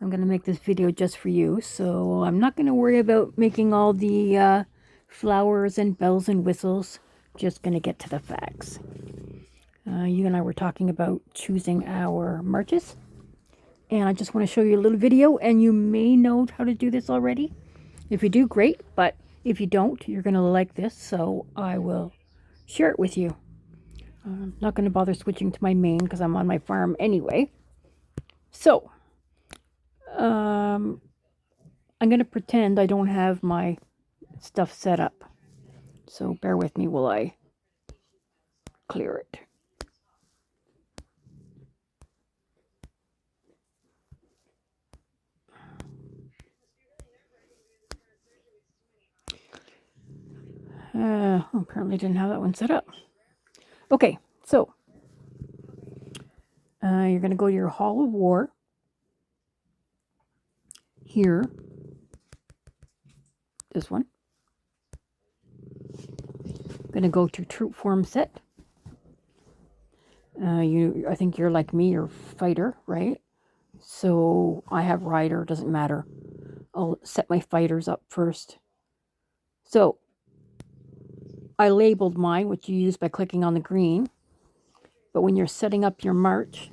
I'm going to make this video just for you, so I'm not going to worry about making all the flowers and bells and whistles. Just going to get to the facts. You and I were talking about choosing our marches, and I just want to show you a little video, and you may know how to do this already. If you do, great, but if you don't, you're going to like this, so I will share it with you. I'm not going to bother switching to my main because I'm on my farm anyway. So, I'm going to pretend I don't have my stuff set up. So bear with me while I clear it. Apparently didn't have that one set up. Okay, so you're going to go to your Hall of War. Here. This one. Going to go to Troop Form Set. I think you're like me, you're fighter, right? So I have rider, doesn't matter. I'll set my fighters up first. So I labeled mine, which you use by clicking on the green. But when you're setting up your march,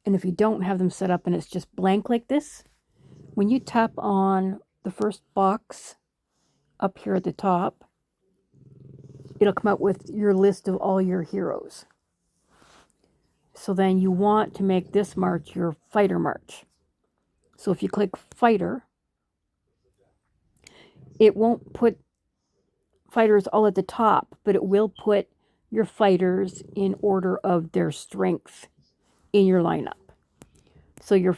and if you don't have them set up and it's just blank like this, when you tap on the first box up here at the top, it'll come up with your list of all your heroes. So then you want to make this march your fighter march. So if you click fighter, it won't put fighters all at the top, but it will put your fighters in order of their strength in your lineup. So your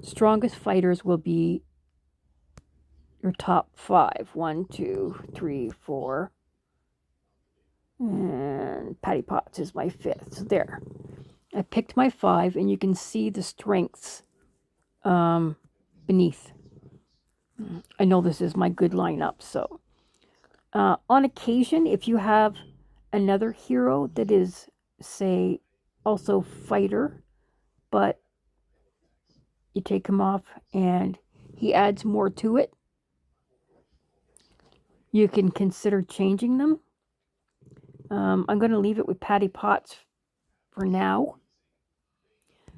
strongest fighters will be your top 5. 1, 2, 3, 4. And Patty Potts is my 5th. So there. I picked my 5, and you can see the strengths beneath. I know this is my good lineup, so. On occasion, if you have another hero that is, say, also fighter, but you take him off and he adds more to it, you can consider changing them. I'm going to leave it with Patty Potts for now.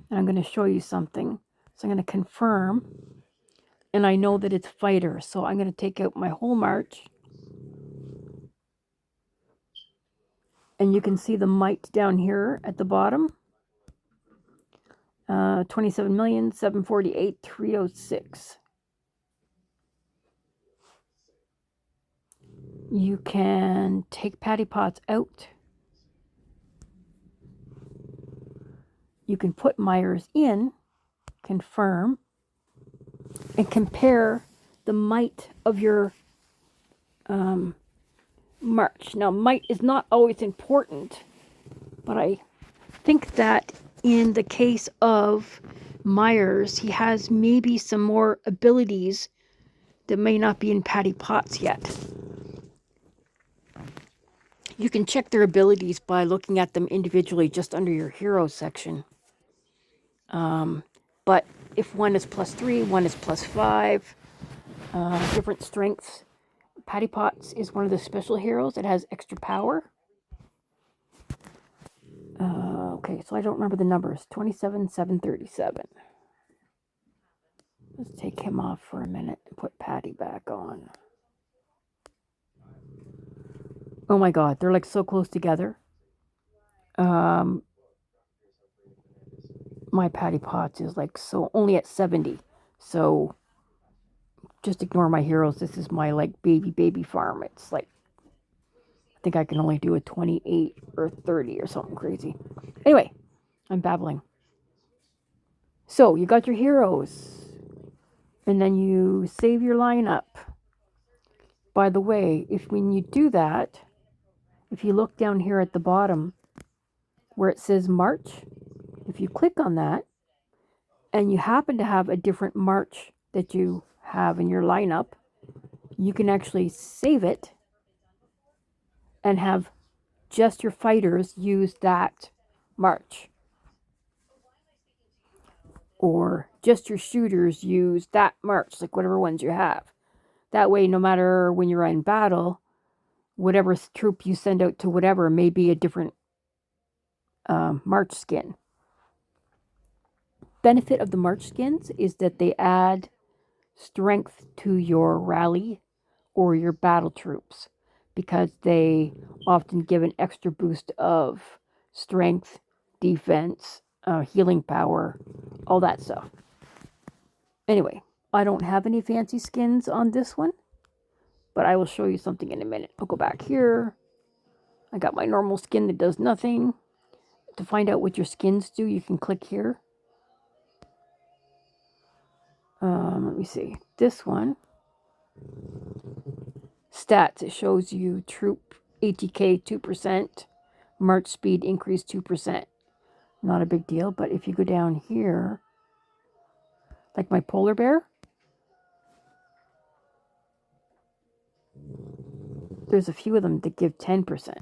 And I'm going to show you something. So I'm going to confirm. And I know that it's fighter. So I'm going to take out my whole march. And you can see the might down here at the bottom. 27,748,306. You can take Patty Potts out. You can put Myers in, confirm, and compare the might of your march. Now, might is not always important, but I think that in the case of Myers, he has maybe some more abilities that may not be in Patty Potts yet. You can check their abilities by looking at them individually just under your hero section. But if one is +3, one is +5, different strengths. Patty Potts is one of the special heroes that has extra power. Okay, so I don't remember the numbers. 27,737. Let's take him off for a minute and put Patty back on. Oh my God, they're like so close together. My Patty Potts is like so only at 70. So just ignore my heroes. This is my like baby farm. It's like I think I can only do a 28 or 30 or something crazy. Anyway, I'm babbling. So you got your heroes. And then you save your lineup. By the way, when you do that, if you look down here at the bottom where it says March, if you click on that and you happen to have a different March that you have in your lineup, you can actually save it and have just your fighters use that March. or just your shooters use that march, like whatever ones you have. That way, no matter when you're in battle, whatever troop you send out to whatever may be a different march skin. Benefit of the march skins is that they add strength to your rally or your battle troops because they often give an extra boost of strength, defense, healing power, all that stuff. Anyway, I don't have any fancy skins on this one, but I will show you something in a minute. I'll go back here. I got my normal skin that does nothing. To find out what your skins do, you can click here. Let me see. This one, stats, it shows you troop ATK 2%, march speed increase 2%. Not a big deal, but if you go down here, like my polar bear, there's a few of them that give 10%.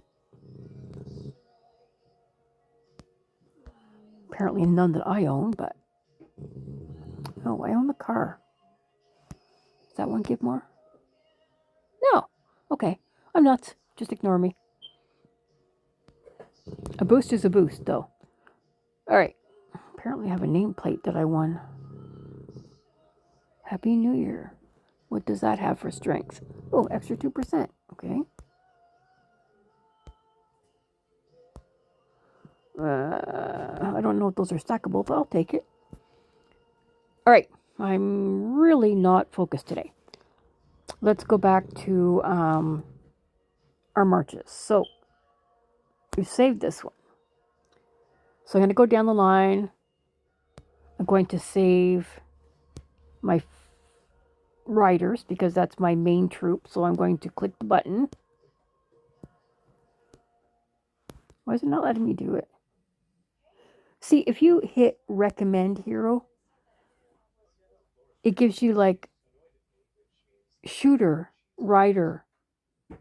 Apparently none that I own, but oh, I own the car. Does that one give more? No. Okay. I'm nuts. Just ignore me. A boost is a boost, though. Alright. Apparently I have a nameplate that I won. Happy New Year. What does that have for strength? Oh, extra 2%. Okay. I don't know if those are stackable, but I'll take it. Alright. I'm really not focused today. Let's go back to our marches. So, we've saved this one. So I'm going to go down the line. I'm going to save my riders because that's my main troop. So I'm going to click the button. Why is it not letting me do it? See, if you hit recommend hero, it gives you like shooter, rider,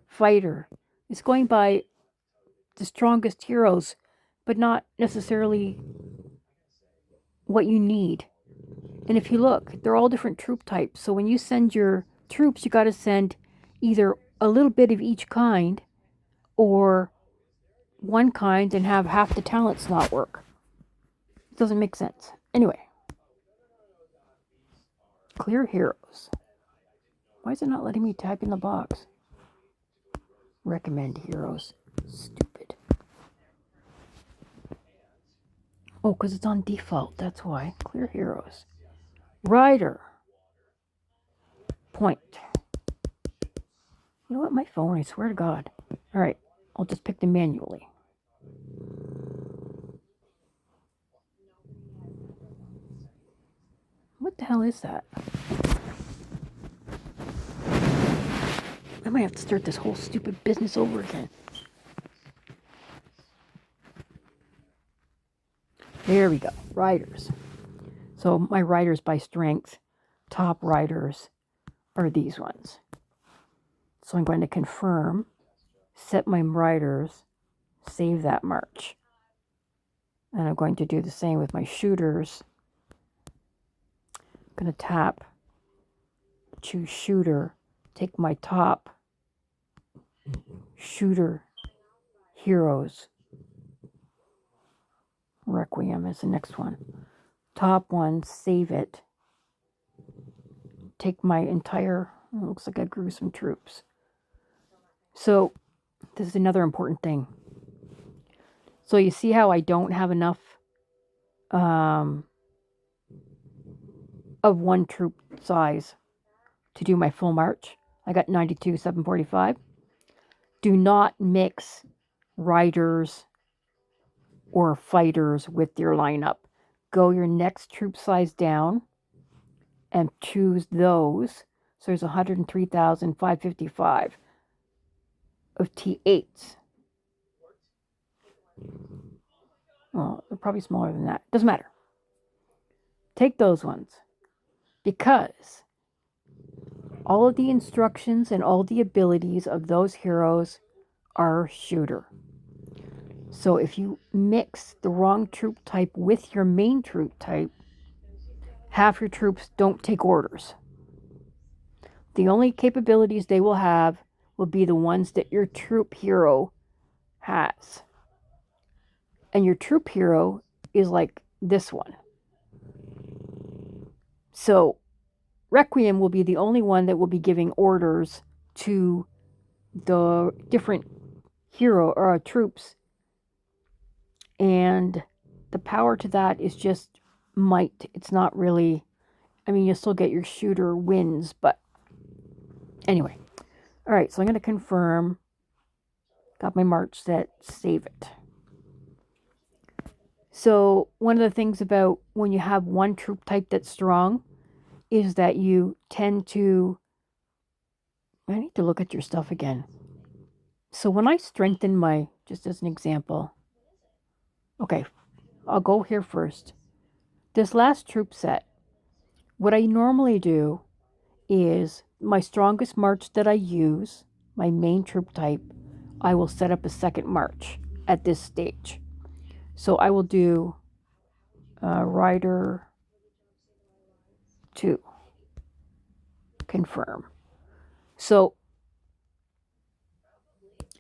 fighter. It's going by the strongest heroes, but not necessarily what you need. And if you look, they're all different troop types. So when you send your troops, you got to send either a little bit of each kind or one kind and have half the talent slot work. It doesn't make sense. Anyway, clear heroes. Why is it not letting me type in the box? Recommend heroes. Stupid. Oh, because it's on default. That's why. Clear heroes. Rider. Point. You know what? My phone, I swear to God. All right. I'll just pick them manually. What the hell is that? I might have to start this whole stupid business over again. There we go. Riders. So my riders by strength, top riders are these ones. So I'm going to confirm, set my riders, save that march. And I'm going to do the same with my shooters. I'm going to tap, choose shooter, take my top shooter heroes. Requiem is the next one. Top one, save it. Take my entire, it looks like I grew some troops. So this is another important thing. So you see how I don't have enough of one troop size to do my full march. I got 92, 745. Do not mix riders or fighters with your lineup. Go your next troop size down and choose those. So there's 103,555 of T8s. Well, they're probably smaller than that. Doesn't matter. Take those ones because all of the instructions and all the abilities of those heroes are shooter. So if you mix the wrong troop type with your main troop type, half your troops don't take orders. The only capabilities they will have will be the ones that your troop hero has. And your troop hero is like this one. So Requiem will be the only one that will be giving orders to the different hero or troops. And the power to that is just might. It's not really, I mean, you'll still get your shooter wins, but anyway. All right, so I'm going to confirm. Got my march set, save it. So one of the things about when you have one troop type that's strong is that you tend to, I need to look at your stuff again. So when I strengthen my, just as an example, okay, I'll go here first. This last troop set, what I normally do is my strongest march that I use, my main troop type, I will set up a second march at this stage. So I will do Rider 2, confirm. So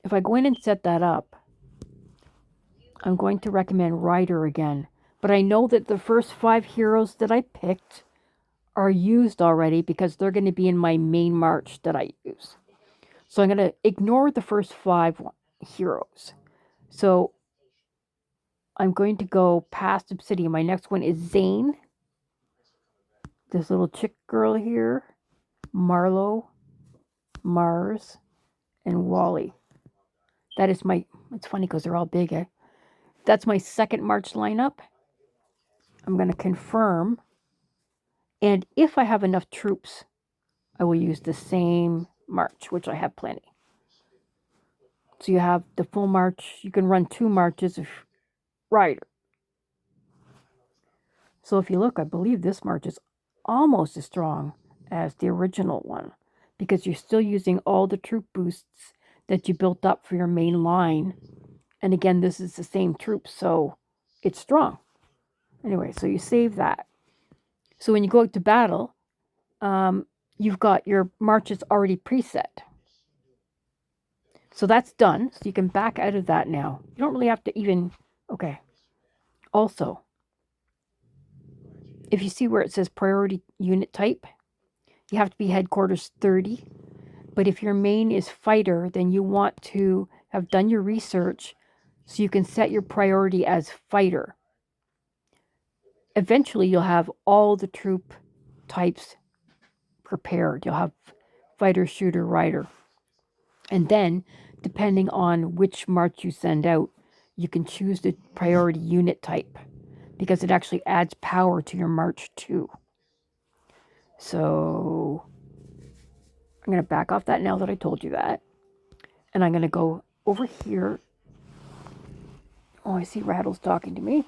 if I go in and set that up, I'm going to recommend Rider again. But I know that the first 5 heroes that I picked are used already because they're going to be in my main march that I use. So I'm going to ignore the first 5 heroes. So I'm going to go past Obsidian. My next one is Zane. This little chick girl here. Marlowe, Mars, and Wally. That is my, it's funny because they're all big, eh? That's my second march lineup. I'm going to confirm. And if I have enough troops, I will use the same march, which I have plenty. So you have the full march. You can run 2 marches of Rider. So if you look, I believe this march is almost as strong as the original one because you're still using all the troop boosts that you built up for your main line. And again, this is the same troops, so it's strong. Anyway, so you save that. So when you go out to battle, you've got your marches already preset. So that's done. So you can back out of that now. You don't really have to even, okay. Also, if you see where it says priority unit type, you have to be headquarters 30. But if your main is fighter, then you want to have done your research so you can set your priority as fighter. Eventually, you'll have all the troop types prepared. You'll have fighter, shooter, rider. And then, depending on which march you send out, you can choose the priority unit type because it actually adds power to your march too. So I'm going to back off that now that I told you that. And I'm going to go over here. Oh, I see Rattles talking to me.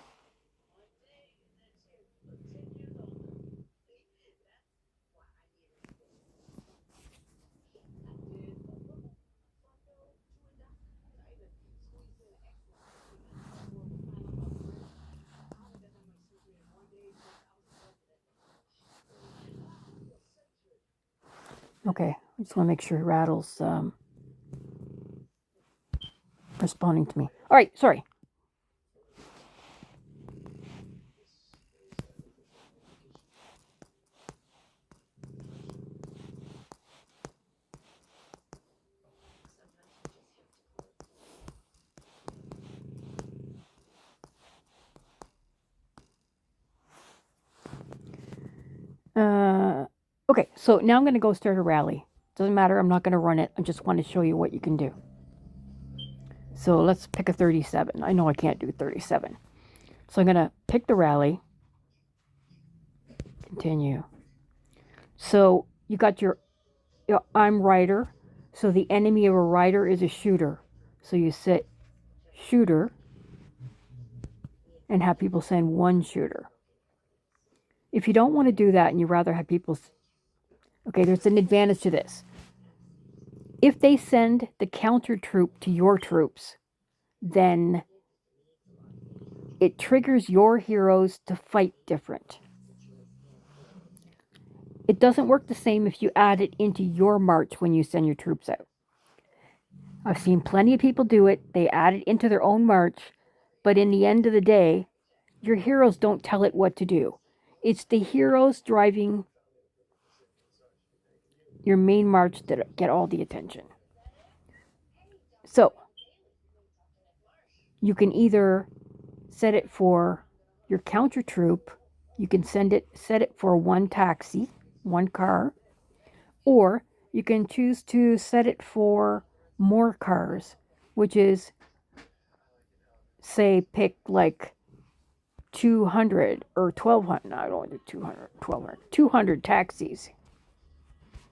Okay, I just want to make sure Rattles responding to me. All right, sorry. Okay, so now I'm going to go start a rally. Doesn't matter, I'm not going to run it. I just want to show you what you can do. So let's pick a 37. I know I can't do 37. So I'm going to pick the rally. Continue. So you got your I'm rider. So the enemy of a rider is a shooter. So you set shooter and have people send 1 shooter. If you don't want to do that and you rather have people, okay, there's an advantage to this. If they send the counter troop to your troops, then it triggers your heroes to fight different. It doesn't work the same if you add it into your march when you send your troops out. I've seen plenty of people do it. They add it into their own march, but in the end of the day, your heroes don't tell it what to do. It's the heroes driving your main march that get all the attention. So, you can either set it for your counter troop, you can set it for one taxi, one car, or you can choose to set it for more cars, which is, say, pick like 200 or 1200. No, I don't want to do 200, 1200, 200 taxis,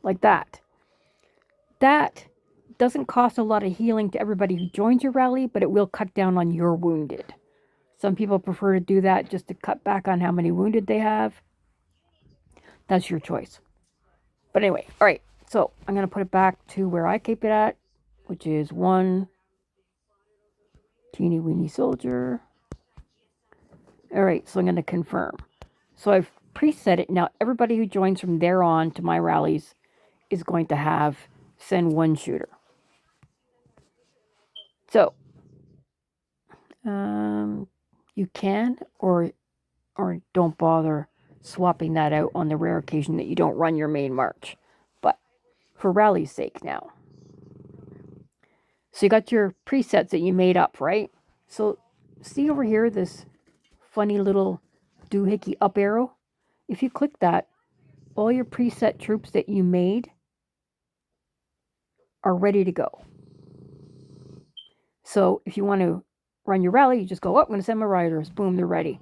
like that. That doesn't cost a lot of healing to everybody who joins your rally, but it will cut down on your wounded. Some people prefer to do that just to cut back on how many wounded they have. That's your choice. But anyway, all right. So I'm going to put it back to where I keep it at, which is one teeny weeny soldier. All right, so I'm going to confirm. So I've preset it. Now everybody who joins from there on to my rallies is going to have send one shooter. So you can or don't bother swapping that out on the rare occasion that you don't run your main march. But for rally's sake now. So you got your presets that you made up, right? So see over here this funny little doohickey up arrow? If you click that, all your preset troops that you made are ready to go. So if you want to run your rally, you just go, oh, I'm going to send my riders. Boom, they're ready.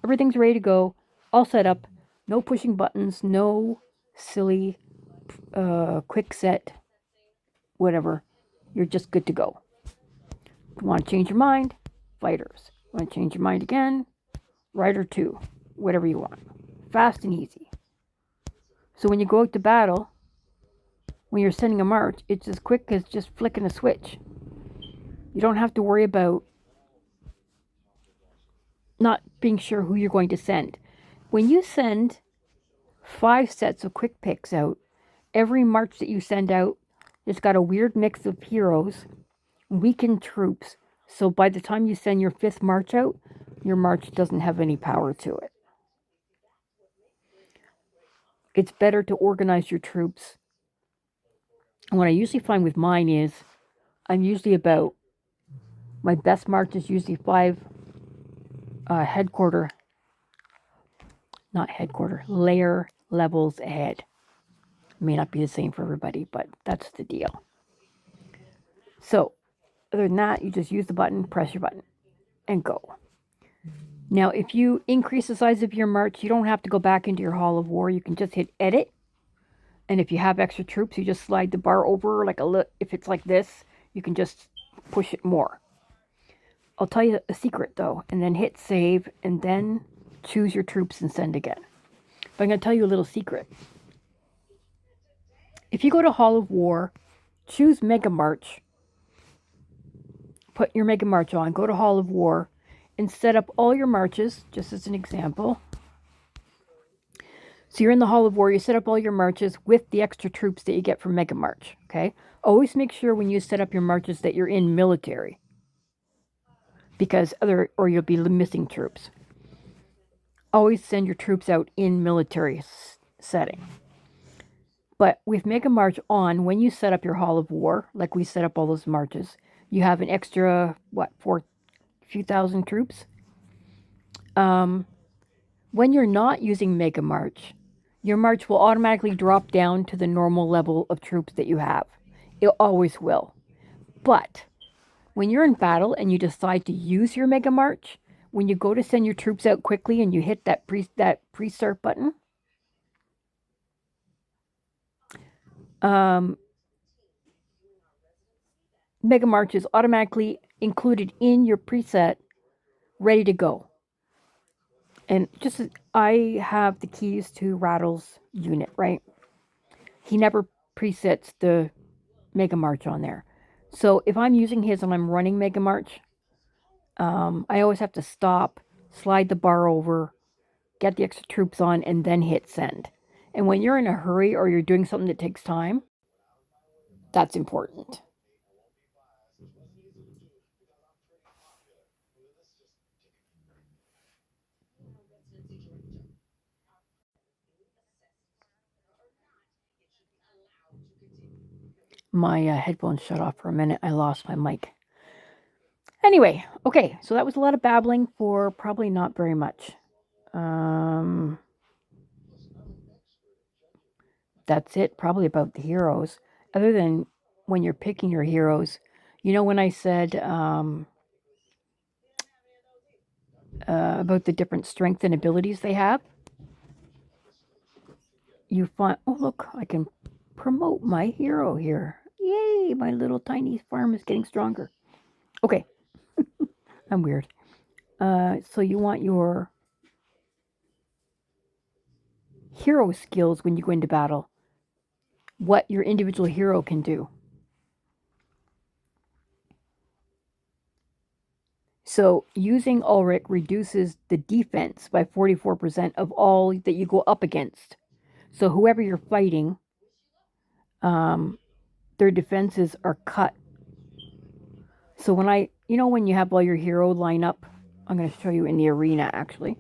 Everything's ready to go, all set up. No pushing buttons, no silly quick set, whatever. You're just good to go. If you want to change your mind, fighters. Want to change your mind again, rider 2, whatever you want. Fast and easy. So when you go out to battle, when you're sending a march, it's as quick as just flicking a switch. You don't have to worry about not being sure who you're going to send. When you send 5 sets of quick picks out, every march that you send out, it's got a weird mix of heroes, weakened troops. So by the time you send your 5th march out, your march doesn't have any power to it. It's better to organize your troops. And what I usually find with mine is I'm usually about, my best march is usually 5 layer levels ahead. It may not be the same for everybody, but that's the deal. So other than that, you just use the button, press your button, and go. Now, if you increase the size of your march, you don't have to go back into your Hall of War. You can just hit edit. And if you have extra troops, you just slide the bar over if it's like this, you can just push it more. I'll tell you a secret though, and then hit save, and then choose your troops and send again. But I'm going to tell you a little secret. If you go to Hall of War, choose Mega March, put your Mega March on, go to Hall of War, and set up all your marches, just as an example. So you're in the Hall of War, you set up all your marches with the extra troops that you get from Mega March, okay? Always make sure when you set up your marches that you're in military, because or you'll be missing troops. Always send your troops out in military setting. But with Mega March on, when you set up your Hall of War, like we set up all those marches, you have an extra, few thousand troops? When you're not using Mega March, your march will automatically drop down to the normal level of troops that you have. It always will. But when you're in battle and you decide to use your Mega March, when you go to send your troops out quickly and you hit that pre-start button, Mega March is automatically included in your preset, ready to go. And just I have the keys to Rattle's unit, right? He never presets the Mega March on there. So if I'm using his and I'm running Mega March, I always have to stop, slide the bar over, get the extra troops on, and then hit send. And when you're in a hurry or you're doing something that takes time, that's important. My headphones shut off for a minute. I lost my mic. Anyway, okay, so that was a lot of babbling for probably not very much. That's it, probably about the heroes. Other than when you're picking your heroes, when I said about the different strength and abilities they have, you find, oh, look, I can promote my hero here. Yay, my little tiny farm is getting stronger. Okay, I'm weird. So you want your hero skills when you go into battle, what your individual hero can do. So using Ulrich reduces the defense by 44% of all that you go up against. So whoever you're fighting, their defenses are cut. So when you have all your hero line up, I'm going to show you in the arena actually.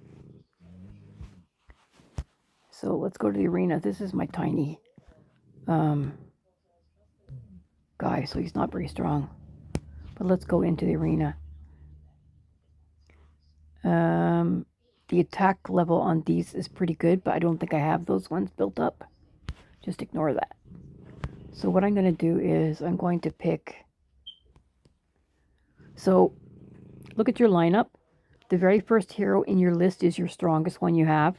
So let's go to the arena. This is my tiny guy, so he's not very strong. But let's go into the arena. The attack level on these is pretty good, but I don't think I have those ones built up. Just ignore that. So what I'm going to do is I'm going to pick. So look at your lineup. The very first hero in your list is your strongest one you have.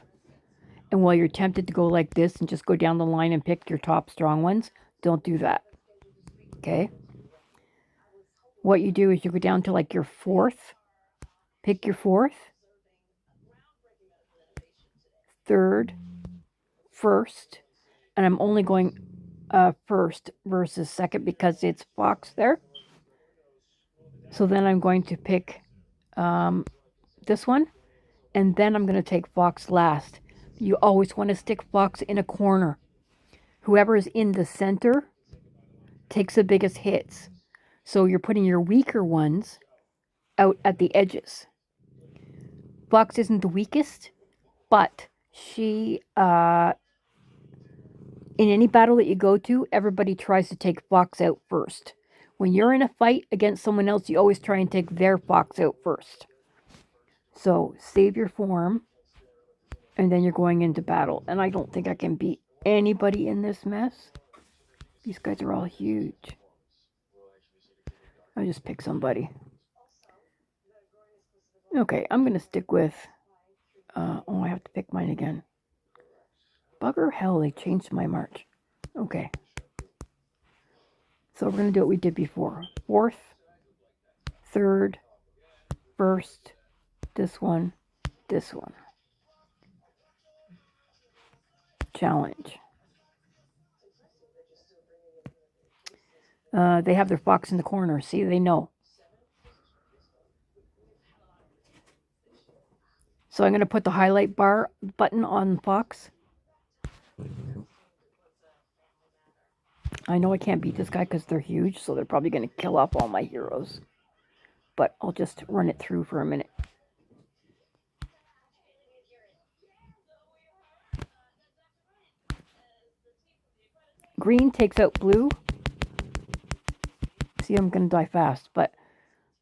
And while you're tempted to go like this and just go down the line and pick your top strong ones, don't do that. Okay? What you do is you go down to like your fourth. Pick your fourth, third, first. And I'm only going first versus second because it's Fox there. So then I'm going to pick this one. And then I'm going to take Fox last. You always want to stick Fox in a corner. Whoever is in the center takes the biggest hits. So you're putting your weaker ones out at the edges. Fox isn't the weakest, but she, in any battle that you go to, everybody tries to take Fox out first. When you're in a fight against someone else, you always try and take their Fox out first. So save your form, and then you're going into battle. And I don't think I can beat anybody in this mess. These guys are all huge. I'll just pick somebody. Okay, I'm going to stick with... I have to pick mine again. Bugger hell, they changed my march. Okay. So we're going to do what we did before. Fourth, third, first, this one, this one. Challenge. They have their Fox in the corner. See, they know. So I'm going to put the highlight bar button on Fox. I know I can't beat this guy because they're huge, so they're probably going to kill off all my heroes. But I'll just run it through for a minute. Green takes out blue. See, I'm going to die fast. But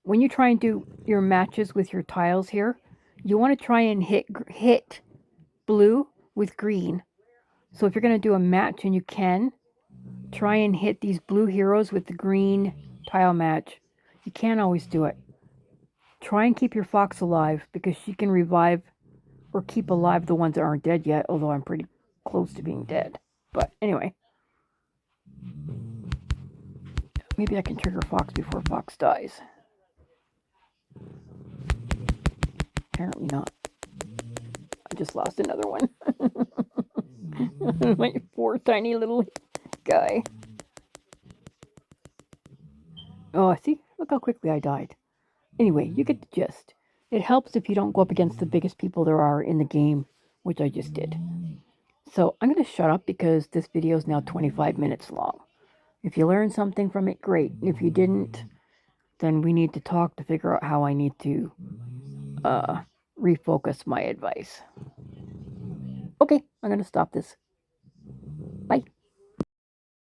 when you try and do your matches with your tiles here, you want to try and hit blue with green. So if you're going to do a match, and you can, try and hit these blue heroes with the green tile match. You can't always do it. Try and keep your Fox alive because she can revive or keep alive the ones that aren't dead yet, although I'm pretty close to being dead. But anyway. Maybe I can trigger Fox before Fox dies. Apparently not. I just lost another one. My poor tiny little guy. Oh, see? Look how quickly I died. Anyway, you get the gist. It helps if you don't go up against the biggest people there are in the game, which I just did. So I'm going to shut up because this video is now 25 minutes long. If you learned something from it, great. If you didn't, then we need to talk to figure out how I need to refocus my advice. Okay, I'm going to stop this. Bye.